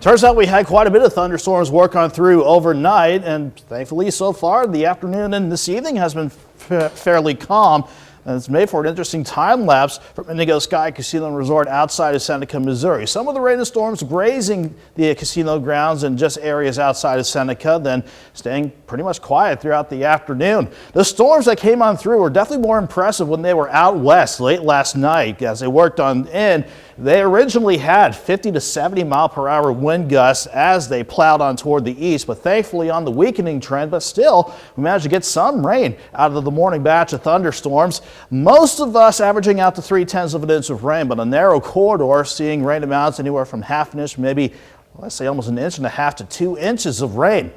Turns out we had quite a bit of thunderstorms work on through overnight, and thankfully so far the afternoon and this evening has been fairly calm. And it's made for an interesting time lapse from Indigo Sky Casino and Resort outside of Seneca, Missouri. Some of the rain and storms grazing the casino grounds and just areas outside of Seneca, then staying pretty much quiet throughout the afternoon. The storms that came on through were definitely more impressive when they were out west late last night as they worked on in. They originally had 50 to 70 mile per hour wind gusts as they plowed on toward the east, but thankfully on the weakening trend, but still we managed to get some rain out of the morning batch of thunderstorms. Most of us averaging out to 0.3 of an inch of rain, but a narrow corridor seeing rain amounts anywhere from half an inch, maybe let's say almost 1.5 inches to 2 inches of rain.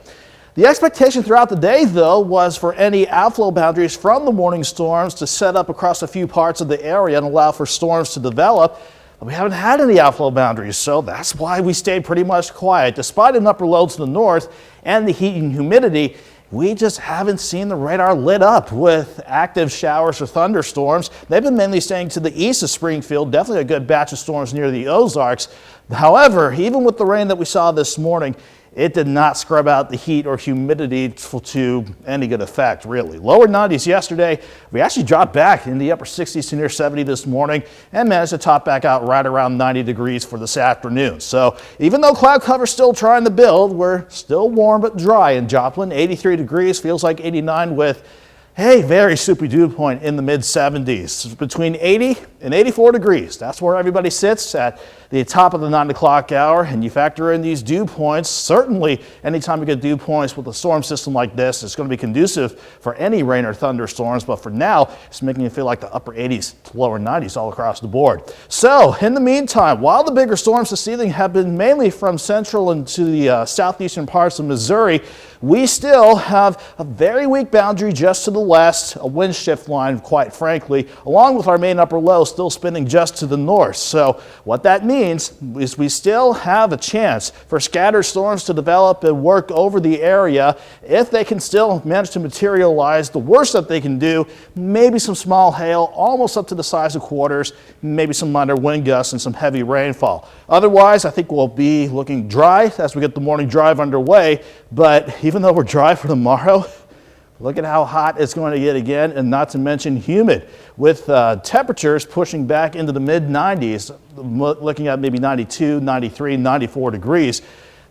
The expectation throughout the day, though, was for any outflow boundaries from the morning storms to set up across a few parts of the area and allow for storms to develop. But we haven't had any outflow boundaries, so that's why we stayed pretty much quiet. Despite an upper low to the north and the heat and humidity, we just haven't seen the radar lit up with active showers or thunderstorms. They've been mainly staying to the east of Springfield, definitely a good batch of storms near the Ozarks. However, even with the rain that we saw this morning, it did not scrub out the heat or humidity to any good effect, really. Lower 90s yesterday. We actually dropped back in the upper 60s to near 70 this morning and managed to top back out right around 90 degrees for this afternoon. So even though cloud cover is still trying to build, we're still warm but dry in Joplin. 83 degrees, feels like 89 with a very soupy dew point in the mid 70s. Between 80 and 84 degrees. That's where everybody sits at the top of the 9 o'clock hour, and you factor in these dew points. Certainly anytime you get dew points with a storm system like this, it's going to be conducive for any rain or thunderstorms, but for now it's making it feel like the upper 80s to lower 90s all across the board. So in the meantime, while the bigger storms this evening have been mainly from central and to the southeastern parts of Missouri, we still have a very weak boundary just to the west, a wind shift line quite frankly, along with our main upper low still spinning just to the north. So what that means is we still have a chance for scattered storms to develop and work over the area. If they can still manage to materialize, the worst that they can do, maybe some small hail almost up to the size of quarters, maybe some minor wind gusts and some heavy rainfall. Otherwise, I think we'll be looking dry as we get the morning drive underway, but even though we're dry for tomorrow, look at how hot it's going to get again, and not to mention humid, with temperatures pushing back into the mid 90s, looking at maybe 92, 93, 94 degrees.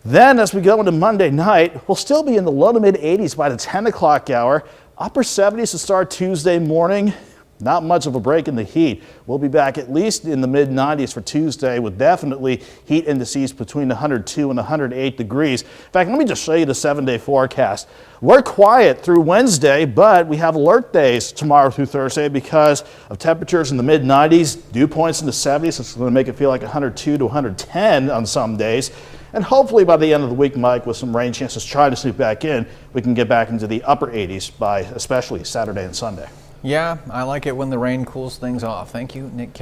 Then as we go into Monday night, we'll still be in the low to mid 80s by the 10 o'clock hour, upper 70s to start Tuesday morning. Not much of a break in the heat. We'll be back at least in the mid 90s for Tuesday with definitely heat indices between 102 and 108 degrees. In fact, let me just show you the 7-day forecast. We're quiet through Wednesday, but we have alert days tomorrow through Thursday because of temperatures in the mid 90s, dew points in the 70s. It's going to make it feel like 102 to 110 on some days. And hopefully by the end of the week, Mike, with some rain chances trying to sneak back in, we can get back into the upper 80s by especially Saturday and Sunday. Yeah, I like it when the rain cools things off. Thank you, Nick Kelly.